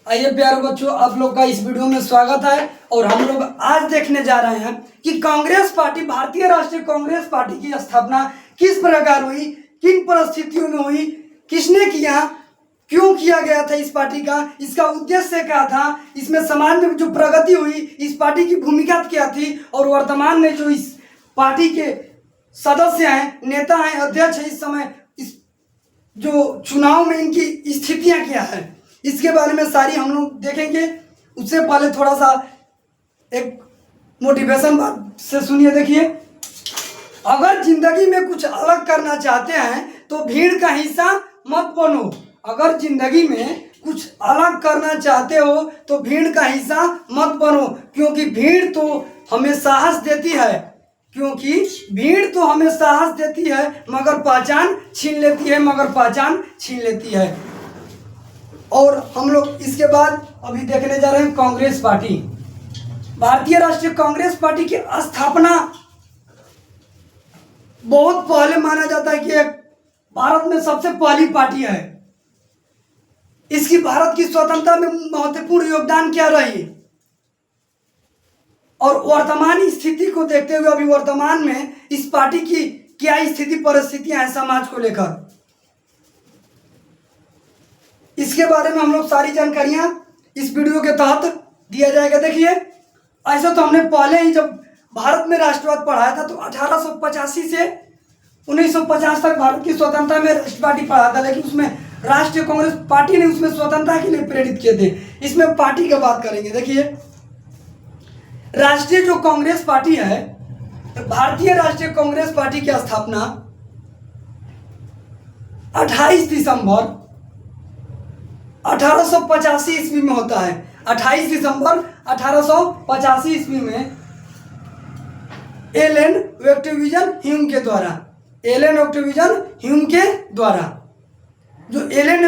आइए प्यारे बच्चों, आप लोग का इस वीडियो में स्वागत है। और हम लोग आज देखने जा रहे हैं कि कांग्रेस पार्टी, भारतीय राष्ट्रीय कांग्रेस पार्टी की स्थापना किस प्रकार हुई, किन परिस्थितियों में हुई, किसने किया, क्यों किया गया था इस पार्टी का, इसका उद्देश्य क्या था, इसमें समाज में जो प्रगति हुई, इस पार्टी की भूमिका क्या थी, और वर्तमान में जो इस पार्टी के सदस्य हैं, नेता हैं, अध्यक्ष हैं, इस समय इस जो चुनाव में इनकी स्थितियां क्या है, इसके बारे में सारी हम लोग देखेंगे। उससे पहले थोड़ा सा एक मोटिवेशन बात से सुनिए। देखिए, अगर जिंदगी में कुछ अलग करना चाहते हैं तो भीड़ का हिस्सा मत बनो। अगर जिंदगी में कुछ अलग करना चाहते हो तो भीड़ का हिस्सा मत बनो, क्योंकि भीड़ तो हमें साहस देती है, मगर पहचान छीन लेती है। और हम लोग इसके बाद अभी देखने जा रहे हैं कांग्रेस पार्टी। भारतीय राष्ट्रीय कांग्रेस पार्टी की स्थापना बहुत पहले माना जाता है कि भारत में सबसे पहली पार्टी है। इसकी भारत की स्वतंत्रता में महत्वपूर्ण योगदान क्या रही, और वर्तमान स्थिति को देखते हुए अभी वर्तमान में इस पार्टी की क्या स्थिति परिस्थितियां हैं समाज को लेकर, इसके बारे में हम लोग सारी जानकारियां इस वीडियो के तहत दिया जाएगा। देखिए, ऐसा तो हमने पहले ही जब भारत में राष्ट्रवाद पढ़ाया था तो 1885 से 1950 तक भारत की स्वतंत्रता में राष्ट्र पार्टी पढ़ा था, लेकिन उसमें राष्ट्रीय कांग्रेस पार्टी ने उसमें स्वतंत्रता के लिए प्रेरित किए थे। इसमें पार्टी की बात करेंगे। देखिए, राष्ट्रीय जो कांग्रेस पार्टी है, भारतीय राष्ट्रीय कांग्रेस पार्टी की स्थापना 28 दिसंबर 1885 ईस्वी में होता है। 28 दिसंबर 1885 ईस्वी में एलन ऑक्टेवियन ह्यूम के द्वारा जो एलन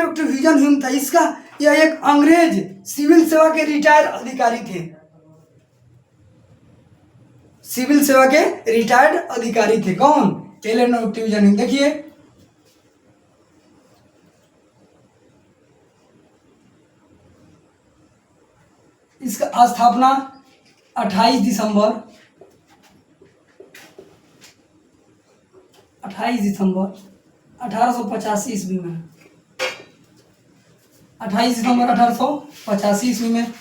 ऑक्टेवियन ह्यूम था, इसका यह एक अंग्रेज सिविल सेवा के रिटायर्ड अधिकारी थे। कौन? Allan Octavian Hume. देखिए, इसका स्थापना 28 दिसंबर 1885 ईस्वी में 28 दिसंबर 1885 ईस्वी में।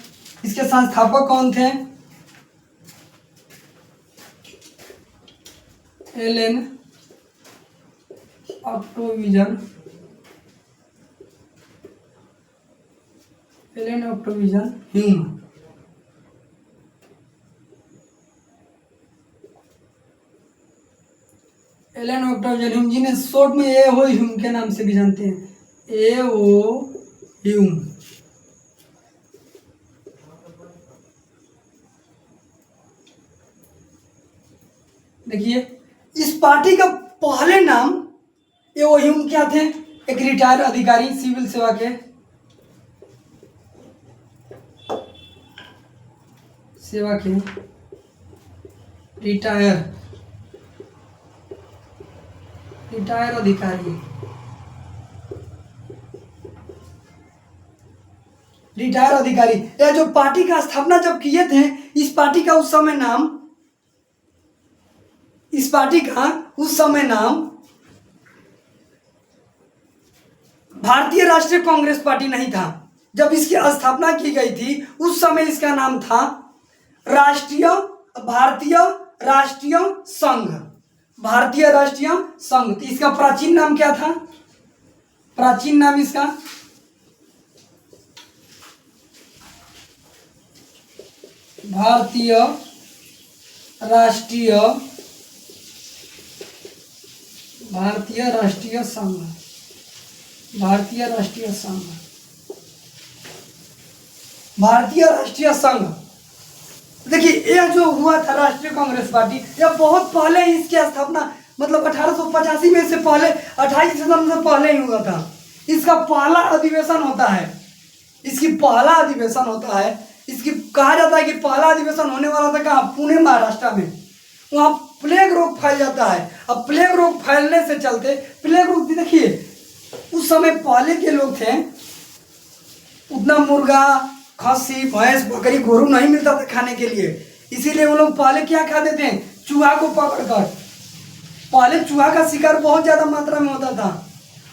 इसके संस्थापक कौन थे? Allan Octavian Hume. Allan Octavian Hume, जिन्हें शॉर्ट में ए.ओ. ह्यूम के नाम से भी जानते हैं, ए.ओ. ह्यूम। देखिए, इस पार्टी का पहले नाम ए.ओ. ह्यूम क्या थे? एक रिटायर्ड अधिकारी सिविल सेवा के, रिटायर अधिकारी। यह जो पार्टी का स्थापना जब किए थे, इस पार्टी का उस समय नाम भारतीय राष्ट्रीय कांग्रेस पार्टी नहीं था। जब इसकी स्थापना की गई थी उस समय इसका नाम था भारतीय राष्ट्रीय संघ। तो इसका प्राचीन नाम क्या था? प्राचीन नाम इसका भारतीय राष्ट्रीय संघ। देखिए, यह जो हुआ था राष्ट्रीय कांग्रेस पार्टी, यह बहुत पहले ही इसकी स्थापना, मतलब 1885 में से पहले 28 दिसंबर से पहले ही हुआ था। इसका पहला अधिवेशन होता है। इसकी कहा जाता है कि पहला अधिवेशन होने वाला था कहाँ? पुणे, महाराष्ट्र में। वहाँ प्लेग रोग फैल जाता है। अब प्लेग रोग फैलने से चलते, प्लेग रोग, देखिए उस समय पहले के लोग थे, उतना मुर्गा, खस्सी, भैंस, बकरी, गोरू नहीं मिलता था खाने के लिए। इसीलिए वो लोग पहले क्या खाते थे, चूहा को पकड़कर। पहले चूहा का शिकार बहुत ज़्यादा मात्रा में होता था।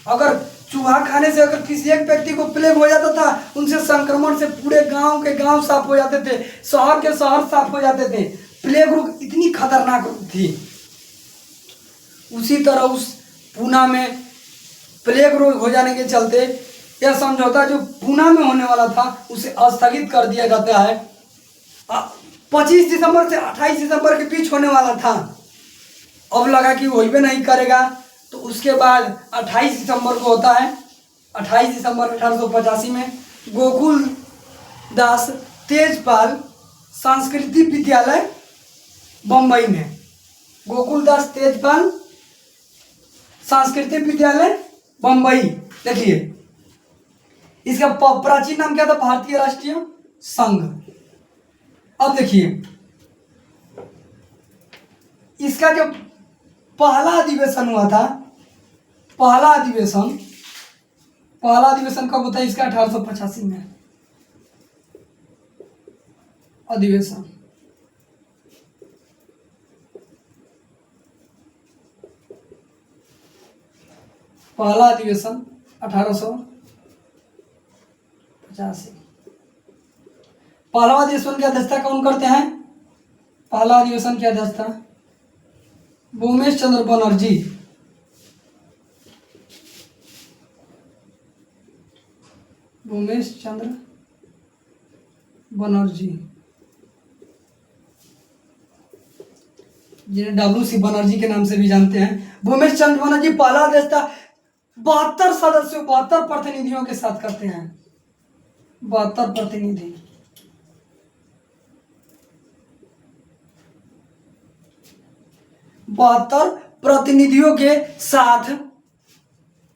अगर चूहा खाने से अगर किसी एक व्यक्ति को प्लेग हो जाता था, उनसे संक्रमण से पूरे गांव के गांव साफ हो जाते थे, शहर के शहर साफ हो जाते थे। प्लेग रोग इतनी खतरनाक रोग थी। उसी तरह उस पूना में प्लेग रोग हो जाने के चलते यह समझौता जो पूना में होने वाला था उसे स्थगित कर दिया जाता है। 25 दिसंबर से 28 दिसंबर के बीच होने वाला था, अब लगा कि वही भी नहीं करेगा, तो उसके बाद 28 दिसंबर को होता है। 28 दिसंबर 1885 में गोकुल दास तेजपाल सांस्कृतिक विद्यालय बम्बई में, गोकुल दास तेजपाल सांस्कृतिक विद्यालय बम्बई, देखिए इसका प्राचीन नाम क्या था, भारतीय राष्ट्रीय संघ। अब देखिए इसका जो पहला अधिवेशन हुआ था, पहला अधिवेशन कब होता है इसका, 1885 में अधिवेशन। पहला अधिवेशन 1885। पहला अधिवेशन की अध्यक्षता कौन करते हैं, पहला अधिवेशन की अध्यक्षता भूमेश चंद्र बनर्जी। भूमेश चंद्र बनर्जी, जिन्हें WC बनर्जी के नाम से भी जानते हैं। भूमेश चंद्र बनर्जी पहला अध्यक्षता 72 सदस्यों, 72 प्रतिनिधियों के साथ करते हैं। 72 प्रतिनिधि, बहत्तर प्रतिनिधियों के साथ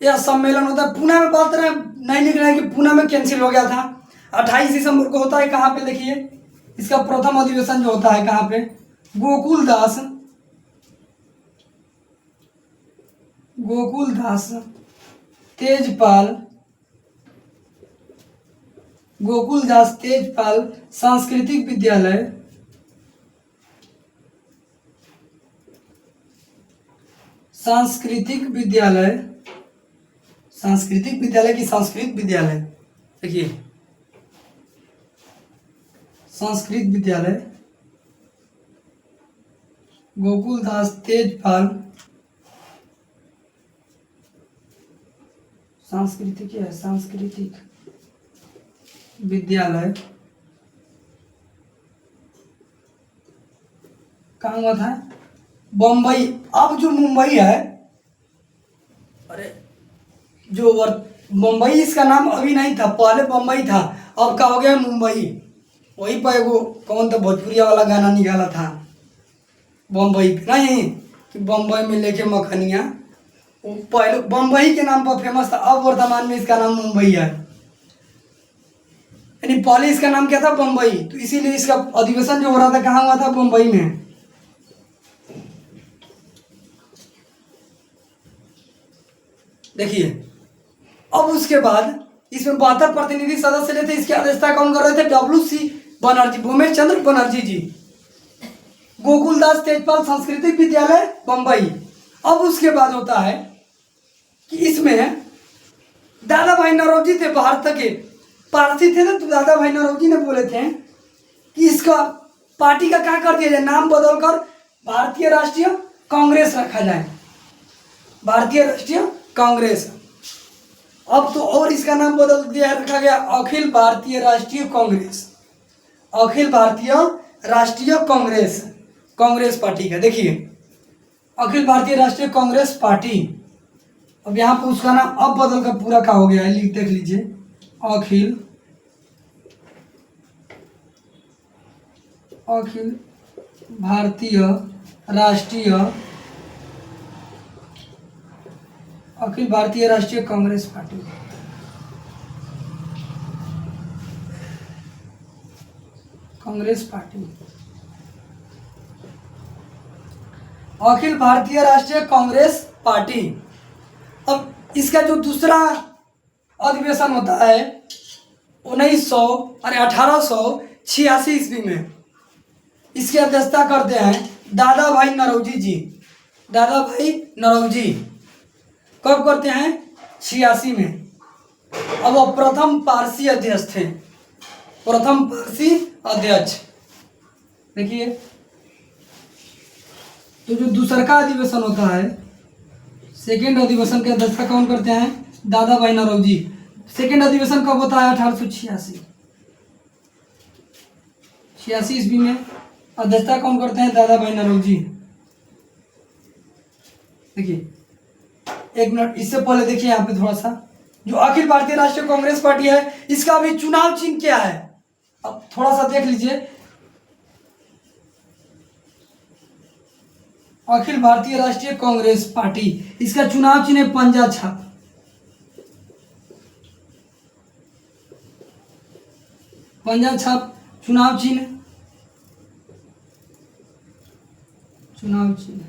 यह सम्मेलन होता है। पुणे में बात रहे नहीं लिख रहे हैं कि पुणे में कैंसिल हो गया था। 28 दिसंबर को होता है कहाँ पे, देखिए इसका प्रथम अधिवेशन जो होता है कहाँ पे, गोकुल दास तेजपाल सांस्कृतिक विद्यालय, सांस्कृतिक विद्यालय की संस्कृत विद्यालय, देखिए संस्कृत विद्यालय, गोकुल दास तेजपाल सांस्कृतिक विद्यालय कहाँ हुआ था, बम्बई। अब जो मुंबई है, अरे जो मुंबई इसका नाम अभी नहीं था, पहले बम्बई था, अब क्या हो गया मुंबई। वही पर एगो कौन तो भोजपुरिया वाला गाना निकाला था बम्बई नहीं कि बम्बई में लेके मखनिया, वो पहले बम्बई के नाम पर फेमस था, अब वर्तमान में इसका नाम मुंबई है। यानी पहले इसका नाम क्या था, बम्बई, तो इसीलिए इसका अधिवेशन जो हो रहा था कहाँ हुआ था, बम्बई में। देखिए अब उसके बाद इसमें 72 प्रतिनिधि सदस्य लेते, इसकी अध्यक्षता कौन कर रहे थे, WC बनर्जी, भूमेश चंद्र बनर्जी जी, गोकुल दास तेजपाल सांस्कृतिक विद्यालय बम्बई। अब उसके बाद होता है कि इसमें दादा भाई नौरोजी थे, भारत के पारसी थे ना, तो दादा भाई नौरोजी ने बोले थे कि इसका पार्टी का क्या कर दिया जाए, नाम बदलकर भारतीय राष्ट्रीय कांग्रेस रखा जाए, भारतीय राष्ट्रीय कांग्रेस। अब तो और इसका नाम बदल दिया, रखा गया अखिल भारतीय राष्ट्रीय कांग्रेस, अखिल भारतीय राष्ट्रीय कांग्रेस, कांग्रेस पार्टी का। देखिए अखिल भारतीय राष्ट्रीय कांग्रेस पार्टी, अब यहाँ पर उसका नाम अब बदल कर पूरा क्या हो गया है, देख लीजिए, अखिल भारतीय राष्ट्रीय कांग्रेस पार्टी, कांग्रेस पार्टी, अखिल भारतीय राष्ट्रीय कांग्रेस पार्टी। अब इसका जो दूसरा अधिवेशन होता है 1886 में इसकी अध्यक्षता करते हैं दादा भाई नौरोजी जी। दादा भाई नौरोजी कब करते हैं? 86 में। अब वो प्रथम पारसी अध्यक्ष थे, प्रथम पारसी अध्यक्ष। देखिए, तो जो दूसरा का अधिवेशन होता है, सेकेंड अधिवेशन की अध्यक्षता कौन करते हैं? दादा भाई नौरोजी। सेकेंड अधिवेशन कब होता है? 1886 ईस्वी में। अध्यक्षता कौन करते हैं? दादा भाई नौरोजी। देखिए, एक मिनट, इससे पहले देखिए यहाँ पे थोड़ा सा, जो अखिल भारतीय राष्ट्रीय कांग्रेस पार्टी है, इसका अभी चुनाव चिन्ह क्या है? अब थोड़ा सा देख लीजिए। अखिल भारतीय राष्ट्रीय कांग्रेस पार्टी, इसका चुनाव चिन्ह है पंजा छाप। पंजा छाप चुनाव चिन्ह, चुनाव चिन्ह,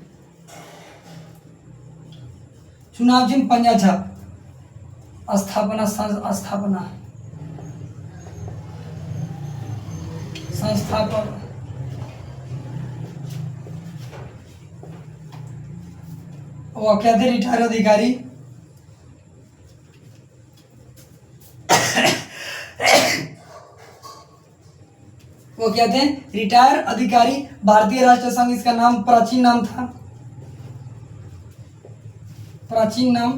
चुनाव चिन्ह पंजा छाप। स्थापना, स्थापना, संस्थापक, वो क्या थे? रिटायर अधिकारी। वो क्या थे? रिटायर अधिकारी। भारतीय राष्ट्रीय संघ इसका नाम, प्राचीन नाम था, प्राचीन नाम।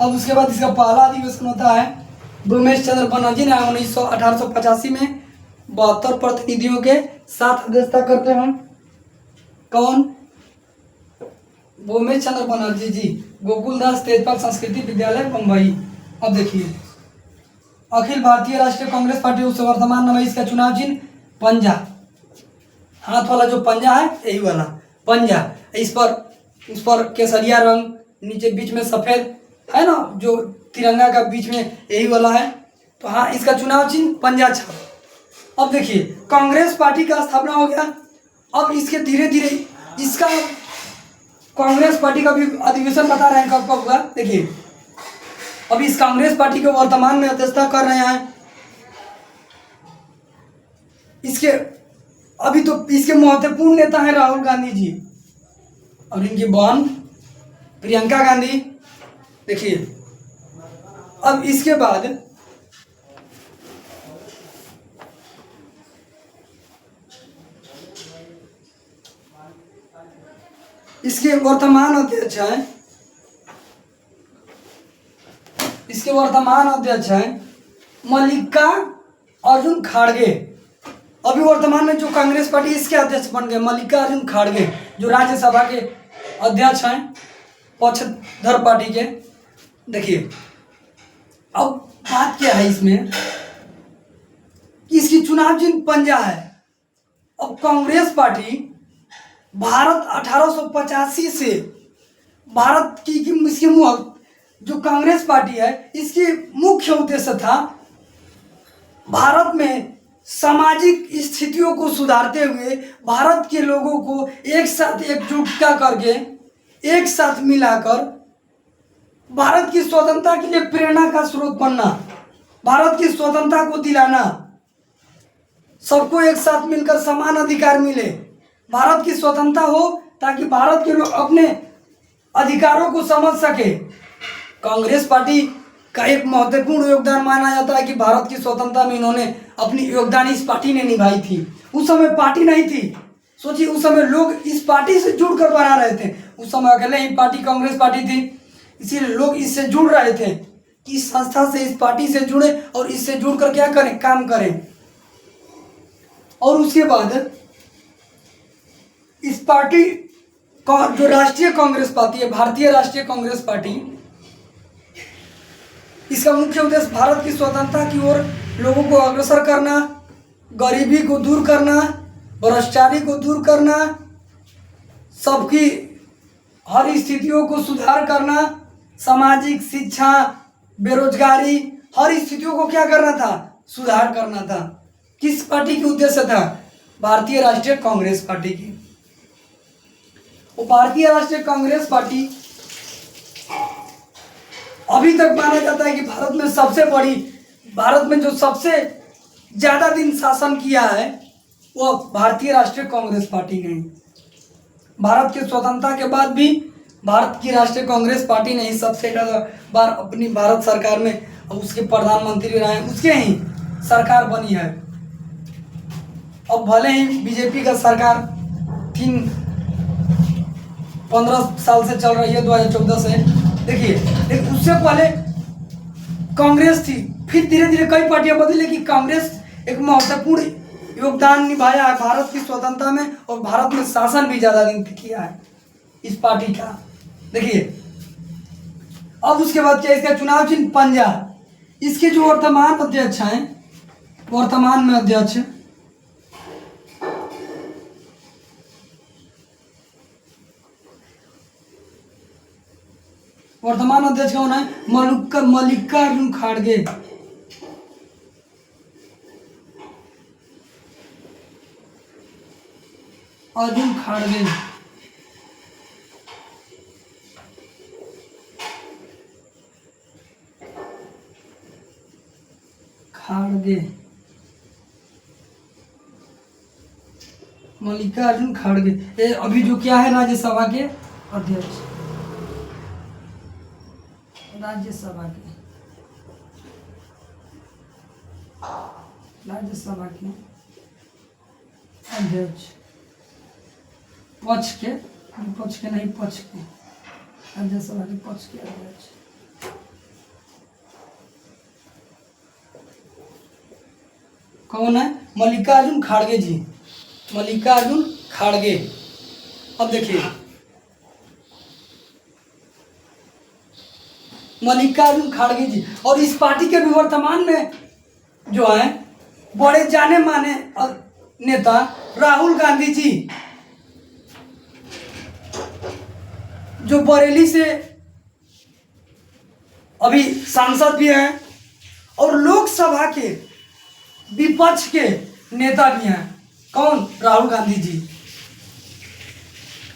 अब उसके बाद इसका पहला अधिवेशन होता है भूमेश चंद्र बनर्जी ने 1885 में 72 प्रतिनिधियों के साथ अध्यक्षता करते हैं। कौन? भूमेश चंद्र बनर्जी जी, गोकुलदास तेजपाल संस्कृति विद्यालय बम्बई। अब देखिए, अखिल भारतीय राष्ट्रीय कांग्रेस पार्टी उस वर्तमान नाम है, इसका चुनाव चिन्ह पंजा, हाथ वाला जो पंजा है, यही वाला पंजा। उस पर केसरिया रंग, नीचे बीच में सफेद है ना, जो तिरंगा का बीच में यही वाला है। तो हाँ, इसका चुनाव चिन्ह पंजा छाप। अब देखिए, कांग्रेस पार्टी का स्थापना हो गया। अब इसके धीरे धीरे इसका कांग्रेस पार्टी का भी अधिवेशन बता रहे हैं कब कब हुआ। देखिए, अभी इस कांग्रेस पार्टी के वर्तमान में अध्यक्षता कर रहे हैं इसके, अभी तो इसके महत्वपूर्ण नेता हैं राहुल गांधी जी और इनकी बहन प्रियंका गांधी। देखिए, अब इसके बाद इसके वर्तमान अध्यक्ष हैं, इसके वर्तमान अध्यक्ष हैं मल्लिका अर्जुन खड़गे। अभी वर्तमान में जो कांग्रेस पार्टी, इसके अध्यक्ष बन गए मल्लिका अर्जुन खड़गे, जो राज्यसभा के अध्यक्ष हैं पक्षधर पार्टी के। देखिए, अब बात क्या है इसमें कि इसकी चुनाव चिन्ह पंजा है। अब कांग्रेस पार्टी भारत 1885 से भारत की इसकी जो कांग्रेस पार्टी है, इसकी मुख्य उद्देश्य था भारत में सामाजिक स्थितियों को सुधारते हुए भारत के लोगों को एक साथ एकजुटता करके, एक साथ मिलाकर भारत की स्वतंत्रता के लिए प्रेरणा का स्रोत बनना, भारत की स्वतंत्रता को दिलाना, सबको एक साथ मिलकर समान अधिकार मिले, भारत की स्वतंत्रता हो ताकि भारत के लोग अपने अधिकारों को समझ सके। कांग्रेस पार्टी का एक महत्वपूर्ण योगदान माना जाता है कि भारत की स्वतंत्रता में इन्होंने अपनी योगदान इस पार्टी ने निभाई थी। उस समय पार्टी नहीं थी, सोचिए उस समय लोग इस पार्टी से जुड़कर बना रहे थे। उस समय अकेले ही पार्टी कांग्रेस पार्टी थी, इसीलिए लोग इससे जुड़ रहे थे कि इस संस्था से, इस पार्टी से जुड़े और इससे जुड़कर क्या करें, काम करें। और उसके बाद इस पार्टी का जो राष्ट्रीय कांग्रेस पार्टी है, भारतीय राष्ट्रीय कांग्रेस पार्टी, इसका मुख्य उद्देश्य भारत की स्वतंत्रता की ओर लोगों को अग्रसर करना, गरीबी को दूर करना, भ्रष्टाचारी को दूर करना, सबकी हर स्थितियों को सुधार करना, सामाजिक, शिक्षा, बेरोजगारी, हर स्थितियों को क्या करना था, सुधार करना था। किस पार्टी की उद्देश्य था? भारतीय राष्ट्रीय कांग्रेस पार्टी की। वो भारतीय राष्ट्रीय कांग्रेस पार्टी अभी तक माना जाता है कि भारत में सबसे बड़ी भारत में जो सबसे ज़्यादा दिन शासन किया है वो भारतीय राष्ट्रीय कांग्रेस पार्टी ने। भारत की स्वतंत्रता के बाद भी भारत की राष्ट्रीय कांग्रेस पार्टी ने ही सबसे ज़्यादा बार अपनी भारत सरकार में उसके प्रधानमंत्री रहे, उसके ही सरकार बनी है। अब भले ही बीजेपी का सरकार 15 साल से चल रही है, 2014 से। देखिए, लेकिन उससे पहले कांग्रेस थी, फिर धीरे धीरे कई पार्टियां बदली, लेकिन कांग्रेस एक महत्वपूर्ण योगदान निभाया है भारत की स्वतंत्रता में, और भारत में शासन भी ज्यादा दिन किया है इस पार्टी का। देखिए, अब उसके बाद क्या, इसका चुनाव चिन्ह पंजा। इसके जो वर्तमान अध्यक्ष हैं, वर्तमान में अध्यक्ष कौन है? मल्लिकार्जुन खड़गे। अर्जुन खड़गे। मल्लिकार्जुन खड़गे, ये अभी जो क्या है, राज्यसभा के अध्यक्ष, राज्यसभा के अध्यक्ष, पक्ष के, विपक्ष के नहीं, पक्ष के, राज्यसभा के पक्ष के अध्यक्ष। कौन है? मल्लिकार्जुन खड़गे जी, मल्लिकार्जुन खड़गे। अब देखिए, मल्लिकार्जुन खड़गे जी, और इस पार्टी के भी वर्तमान में जो है बड़े जाने माने नेता राहुल गांधी जी, जो बरेली से अभी सांसद भी हैं और लोकसभा के विपक्ष के नेता भी हैं। कौन? राहुल गांधी जी।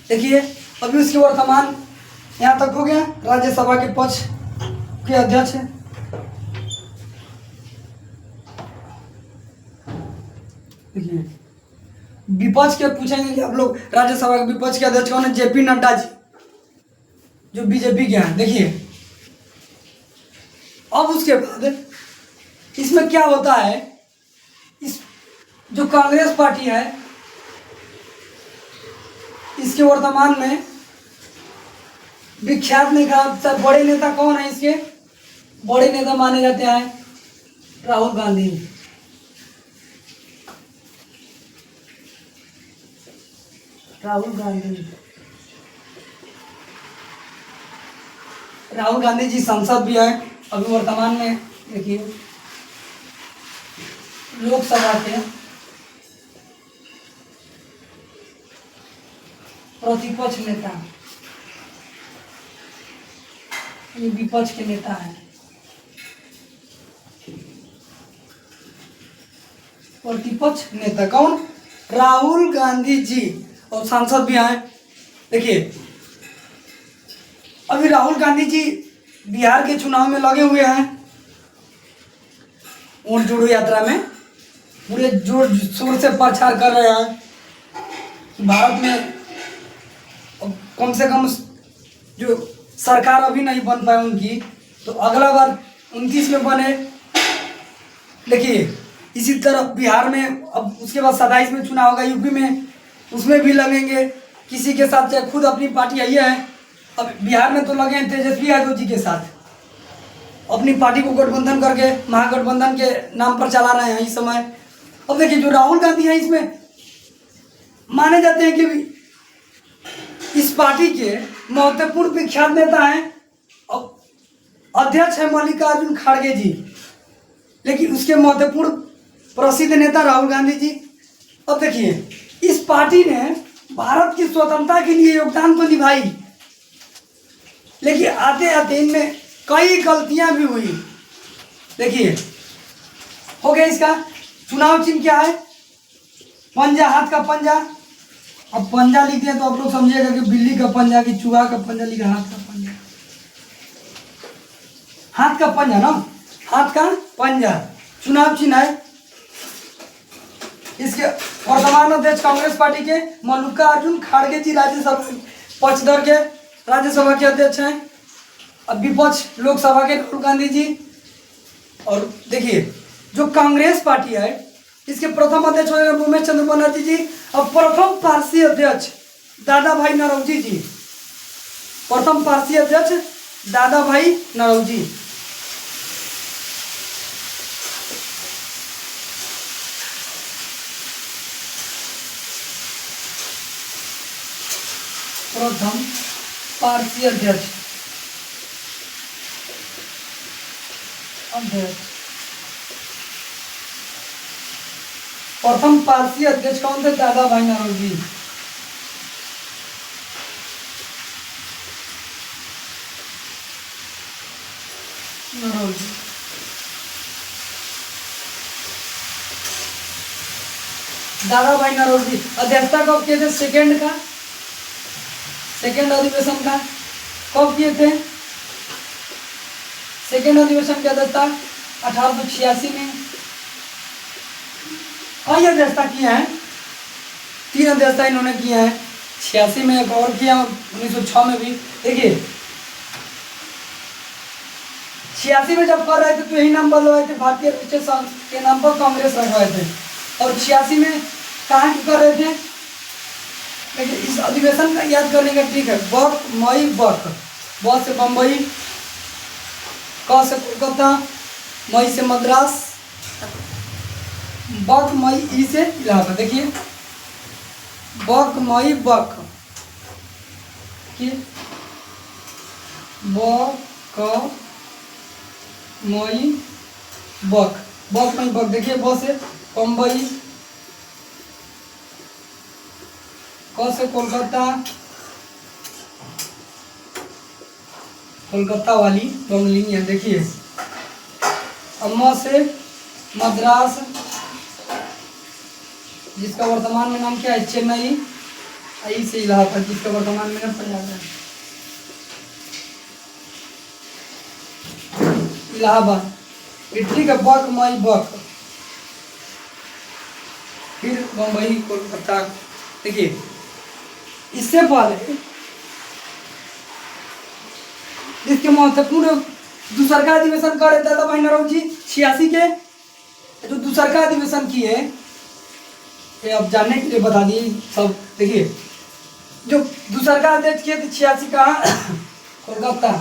देखिए, अभी उसके वर्तमान यहाँ तक हो गया, राज्यसभा के पक्ष के अध्यक्ष हैं। देखिए, विपक्ष के पूछेंगे कि आप लोग राज्यसभा के विपक्ष के अध्यक्ष कौन है? जेपी नड्डा जी, जो बीजेपी के हैं। देखिए, अब उसके बाद इसमें क्या होता है, इस जो कांग्रेस पार्टी है, इसके वर्तमान में विख्यात नेता, बड़े नेता कौन है? इसके बड़े नेता माने जाते हैं राहुल गांधी। राहुल गांधी जी सांसद भी हैं अभी वर्तमान में। देखिए, लोकसभा के प्रतिपक्ष नेता, ये विपक्ष के नेता हैं। प्रतिपक्ष नेता कौन? राहुल गांधी जी, और सांसद भी हैं। देखिए, अभी राहुल गांधी जी बिहार के चुनाव में लगे हुए हैं, वोट जोड़ो यात्रा में पूरे जोर शोर से प्रचार कर रहे हैं कि भारत में कम से कम जो सरकार अभी नहीं बन पाए उनकी, तो अगला बार 29 में बने। देखिए, इसी तरह बिहार में, अब उसके बाद 27 में चुनाव होगा, यूपी में, उसमें भी लगेंगे किसी के साथ, चाहे खुद अपनी पार्टी आई है। अब बिहार में तो लगे हैं तेजस्वी यादव जी के साथ, अपनी पार्टी को गठबंधन करके महागठबंधन के नाम पर चला रहे हैं इस समय। अब देखिए, जो राहुल गांधी हैं, इसमें माने जाते हैं कि इस पार्टी के महत्वपूर्ण विख्यात नेता हैं। अब अध्यक्ष है मल्लिकार्जुन खड़गे जी, लेकिन उसके महत्वपूर्ण प्रसिद्ध नेता राहुल गांधी जी। अब देखिए, इस पार्टी ने भारत की स्वतंत्रता के लिए योगदान तो निभाई, लेकिन आते आते इनमें कई गलतियां भी हुई। देखिए, हो गया इसका चुनाव चिन्ह क्या है? पंजा, हाथ का पंजा। अब पंजा लिखते हैं तो आप लोग समझिएगा कि बिल्ली का पंजा कि चूहा का पंजा लिखा, हाथ का पंजा। हाथ का पंजा ना, हाथ का पंजा चुनाव चिन्ह है। इसके वर्तमान अध्यक्ष कांग्रेस पार्टी के मल्लिकार्जुन खड़गे जी राज्यसभा पक्षधर के राज्यसभा के अध्यक्ष हैं। अब विपक्ष लोकसभा के राहुल गांधी जी। और देखिए जो कांग्रेस पार्टी है इसके प्रथम अध्यक्ष उमेश चंद्र बनर्जी जी और प्रथम पारसी अध्यक्ष दादा भाई नरौजी जी। प्रथम पारसी अध्यक्ष दादा भाई नरौजी। प्रथम पारसी अध्यक्ष प्रथम पारसी अध्यक्ष कौन थे? दादा भाई नरौजी। दादा भाई नरौजी अध्यक्षता कब किए थे? सेकेंड अधिवेशन का कब किए थे? सेकेंड अधिवेशन की अध्यक्षता 1886 में। और ये अध्यक्षता किए हैं, 3 अध्यक्षता इन्होंने किए हैं। 86 में एक और किया, 1906 में भी। देखिए 86 में जब कर रहे थे तो यही नाम बदलवाए थे, भारतीय राष्ट्रीय संघ के नाम पर कांग्रेस रखवाए थे। और 86 में कहाँ कर रहे थे? लेकिन इस अधिवेशन का याद करने का ठीक है। बक मई बक, ब से बम्बई, क से कोलकाता, मई से मद्रास, बक मई ई से इलाहाबाद। देखिए बक मई बक, बक मई बक, बक मई बक। देखिए ब से बम्बई, क से कोलकाता, कोलकाता वाली बंगलिंग है। देखिए म से मद्रास, जिसका वर्तमान में नाम क्या है? चेन्नई। आई से इलाहाबाद, जिसका वर्तमान में नाम पंजाब है। इलाहाबाद। ठीक है, बक मई बक, फिर बम्बई कोलकाता। देखिए इससे पहले इसके महत्वपूर्ण दूसरा का अधिवेशन करे दादा भाई नरौजी 86 के। जो दूसरा का अधिवेशन किए ये अब जानने के लिए बता दिए सब। देखिए जो दूसरा का अध्यक्ष किए थे 86 का कोलकाता,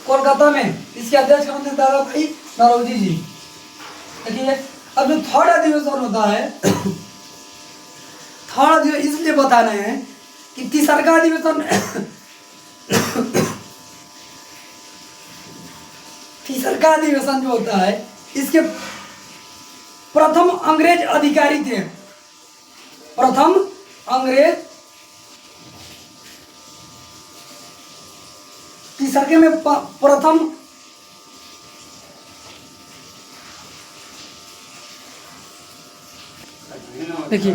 कोलकाता में इसके अध्यक्ष कौन थे? दादा भाई नरौजी जी। देखिए अब जो थर्ड अधिवेशन होता है, थर्ड अधिवेशन इसलिए बता रहे हैं कि तीसरा का अधिवेशन तीसरा का अधिवेशन जो होता है इसके प्रथम अंग्रेज अधिकारी थे। प्रथम अंग्रेज, तीसरे में प्रथम देखिए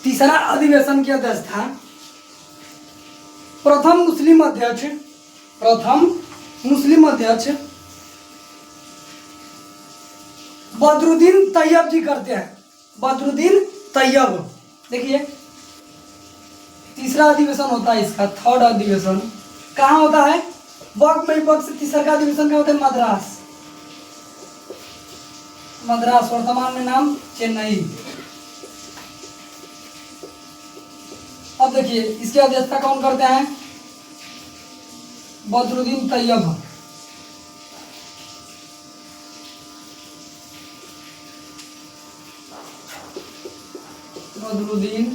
तीसरा अधिवेशन की अध्यक्ष था प्रथम मुस्लिम अध्यक्ष, प्रथम मुस्लिम अध्यक्ष बदरुद्दीन तैयब जी करते हैं। बदरुद्दीन तैयब। देखिए तीसरा अधिवेशन होता है इसका, थर्ड अधिवेशन कहाँ होता है? बक मई बक से तीसरा का अधिवेशन कहाँ होता है? मद्रास। मद्रास, वर्तमान में नाम चेन्नई। अब देखिए इसकी अध्यक्षता कौन करते हैं? बदरुद्दीन तैयब। बदरुद्दीन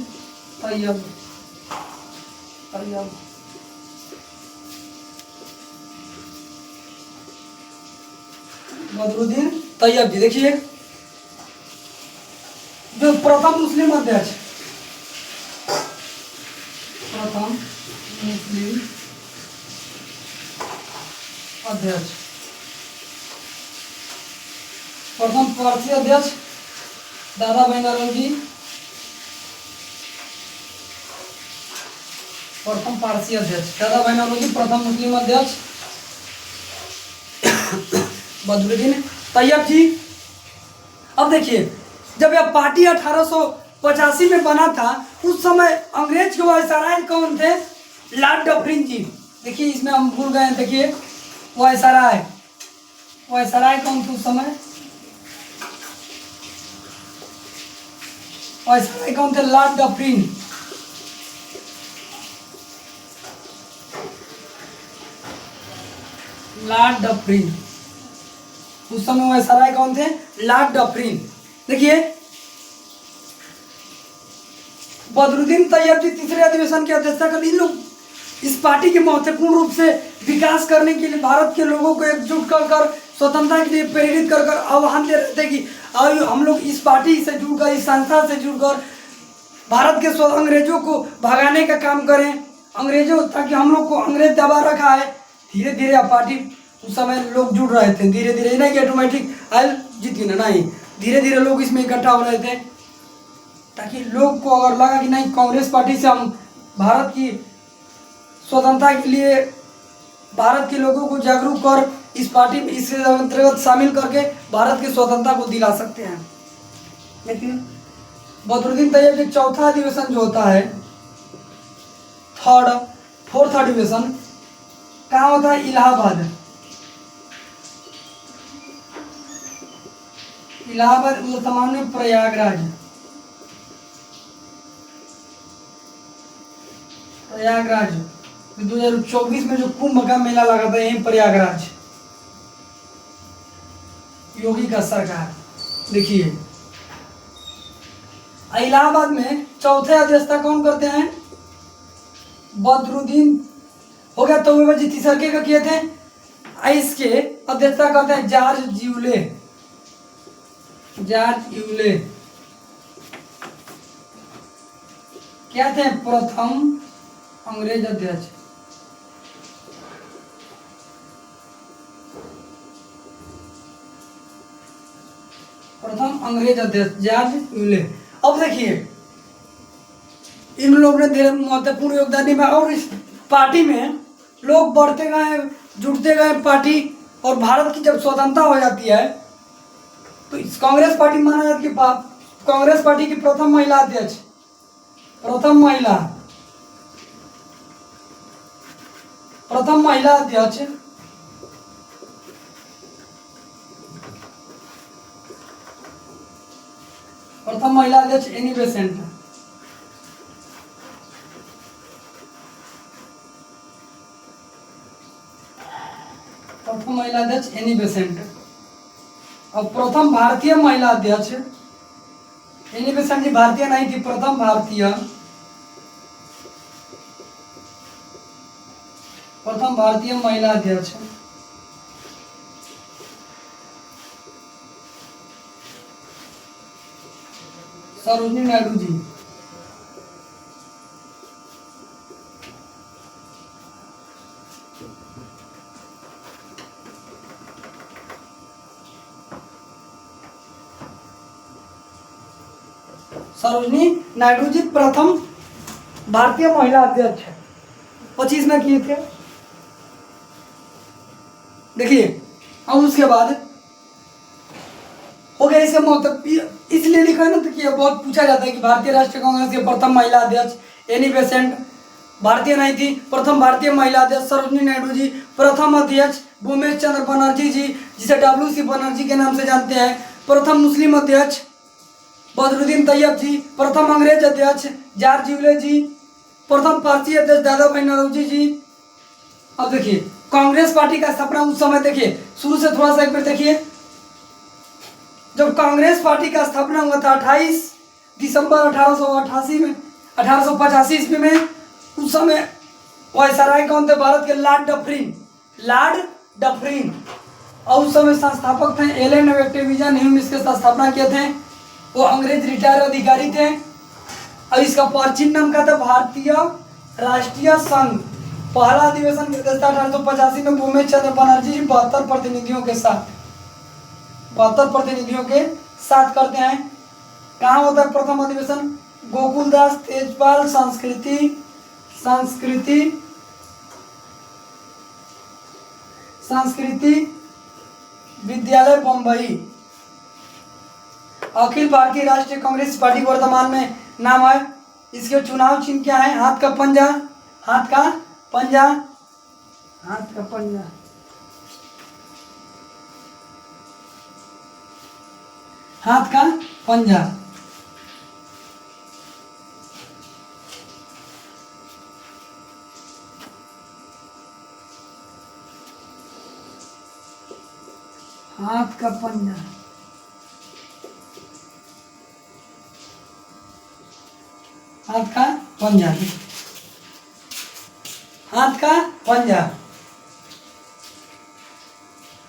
तैयब, तैयब। बदरुद्दीन तैयब जी। देखिए जो प्रथम मुस्लिम अध्यक्ष, प्रथम मुस्लिम अध्यक्ष, प्रथम पारसी अध्यक्ष दादा भाई नरौजी, प्रथम पारसी अध्यक्ष दादा भाई नरौजी, प्रथम मुस्लिम अध्यक्ष बदरुद्दीन तैयब जी। अब देखिए, जब यह पार्टी 1885 में बना था, उस समय अंग्रेज के वायसराय कौन थे? लॉर्ड डफरिन जी। देखिए इसमें हम भूल गए हैं, देखिए वायसराय, वायसराय कौन थे उस समय? वायसराय कौन थे? Lord Dufferin. लॉर्ड डफरिन उस समय वायसराय कौन थे? Lord Dufferin. देखिए बदरुद्दीन तैयब जी तीसरे अधिवेशन की अध्यक्षता कर, इन लोग इस पार्टी के महत्वपूर्ण रूप से विकास करने के लिए भारत के लोगों को एकजुट कर कर स्वतंत्रता के लिए प्रेरित कर कर आह्वान दे रहे थे कि आइए हम लोग इस पार्टी से जुड़कर, इस संस्था से जुड़कर भारत के अंग्रेजों को भगाने का काम करें, अंग्रेजों, ताकि हम लोग को अंग्रेज दबा रखा है। धीरे धीरे पार्टी उस समय लोग जुड़ रहे थे, धीरे धीरे, नहीं कि ऑटोमेटिक आयल जीत गई ना, नहीं, धीरे धीरे लोग इसमें इकट्ठा हो रहे थे, ताकि लोग को अगर लगा कि नहीं कांग्रेस पार्टी से हम भारत की स्वतंत्रता के लिए भारत के लोगों को जागरूक कर इस पार्टी में इसके अंतर्गत शामिल करके भारत की स्वतंत्रता को दिला सकते हैं। लेकिन बदरुद्दीन तैयब के चौथा अधिवेशन जो होता है, फोर्थ अधिवेशन कहाँ होता है? इलाहाबाद। इलाहाबाद वर्तमान में प्रयागराज, प्रयागराज 2024 में जो कुंभ का मेला लगा था यही प्रयागराज, योगी का सरकार। देखिए इलाहाबाद में चौथे अध्यक्षता कौन करते हैं? बदरुद्दीन हो गया, तो जी तीसरे का किए थे, इसके अध्यक्षता करते हैं जॉर्ज ज्यूले, जॉर्ज यूले क्या थे? प्रथम अंग्रेज अध्यक्ष। प्रथम अंग्रेज अध्यक्ष जॉर्ज यूले। अब देखिए इन लोगों ने धीरे महत्वपूर्ण योगदान दिया और इस पार्टी में लोग बढ़ते गए, जुड़ते गए पार्टी, और भारत की जब स्वतंत्रता हो जाती है तो इस कांग्रेस पार्टी माना जाता है कि कांग्रेस पार्टी की प्रथम महिला अध्यक्ष, प्रथम महिला अध्यक्ष एनी बेसेंट। प्रथम महिला अध्यक्ष एनी बेसेंट और प्रथम भारतीय महिला अध्यक्ष एनी बेसेंट जी भारतीय नहीं थी, प्रथम भारतीय महिला अध्यक्ष सरोजिनी नायडू जी। सरोजिनी नायडू जी प्रथम भारतीय महिला अध्यक्ष 25 में किए थे। देखिए अब उसके बाद हो गया, इसका मतलब इसलिए लिखा है ना, तो कि बहुत पूछा जाता है कि भारतीय राष्ट्रीय कांग्रेस के प्रथम महिला अध्यक्ष एनी बेसेंट भारतीय नहीं थी, प्रथम भारतीय महिला अध्यक्ष सरोजिनी नायडू जी, प्रथम अध्यक्ष भूमेश चंद्र बनर्जी जी जिसे WC बनर्जी के नाम से जानते हैं, प्रथम मुस्लिम अध्यक्ष बदरुद्दीन तैयब जी, प्रथम अंग्रेज अध्यक्ष जॉर्ज यूले जी, प्रथम पारसी अध्यक्ष दादा भाई नौरोजी जी। अब देखिए कांग्रेस पार्टी का स्थापना उस समय, देखिए शुरू से थोड़ा सा एक बार देखिए, जब कांग्रेस पार्टी का स्थापना हुआ था 28 दिसंबर 1888 में, 1885 ईस्वी में, उस समय वायसराय कौन थे? भारत के लॉर्ड डफरिन और उस समय संस्थापक थे एलन वेक्टेविजन ह्यूम, इसके स्थापना किए थे, वो अंग्रेज रिटायर अधिकारी थे और इसका प्राचीन नाम क्या था? भारतीय राष्ट्रीय संघ। पहला अधिवेशन की अध्यक्षता 1885 में भूमेश चंद्र बनर्जी जी 72 प्रतिनिधियों के साथ करते हैं। कहाँ होता है प्रथम अधिवेशन? गोकुलदास तेजपाल संस्कृति विद्यालय बम्बई। अखिल भारतीय राष्ट्रीय कांग्रेस पार्टी वर्तमान में नाम है। इसके चुनाव चिन्ह क्या है? हाथ का पंजा, हाथ का पंजा, हाथ का पंजा, हाथ का पंजा। हाथ का पंजा, हाथ का पंजा, हाथ का पंजा।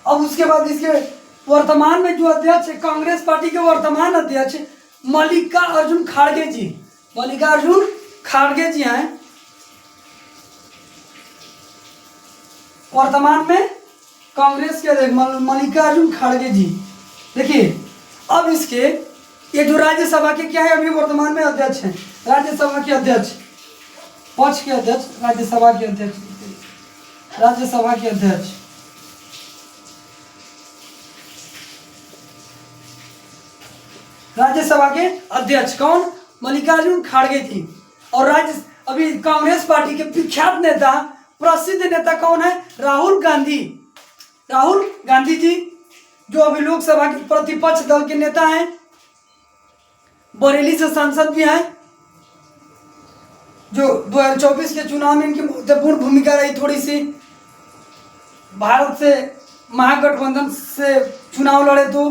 अब उसके बाद इसके वर्तमान में जो अध्यक्ष है कांग्रेस पार्टी के वर्तमान अध्यक्ष मल्लिकार्जुन खड़गे जी, मल्लिकार्जुन खड़गे जी हैं वर्तमान में कांग्रेस के अध्यक्ष मल्लिकार्जुन खड़गे जी। देखिए अब इसके ये जो राज्यसभा के क्या है अभी वर्तमान में अध्यक्ष हैं, राज्यसभा के अध्यक्ष, पक्ष के अध्यक्ष, राज्यसभा के अध्यक्ष, राज्यसभा के अध्यक्ष। राज्यसभा के अध्यक्ष कौन? मल्लिकार्जुन खड़गे जी। और राज्य अभी कांग्रेस पार्टी के विख्यात नेता, प्रसिद्ध नेता कौन है? राहुल गांधी, राहुल गांधी जी, जो अभी लोकसभा के प्रतिपक्ष दल के नेता हैं, बरेली से सांसद भी हैं, जो 2024 के चुनाव में इनकी महत्वपूर्ण भूमिका रही थोड़ी सी। भारत से महागठबंधन से चुनाव लड़े। तो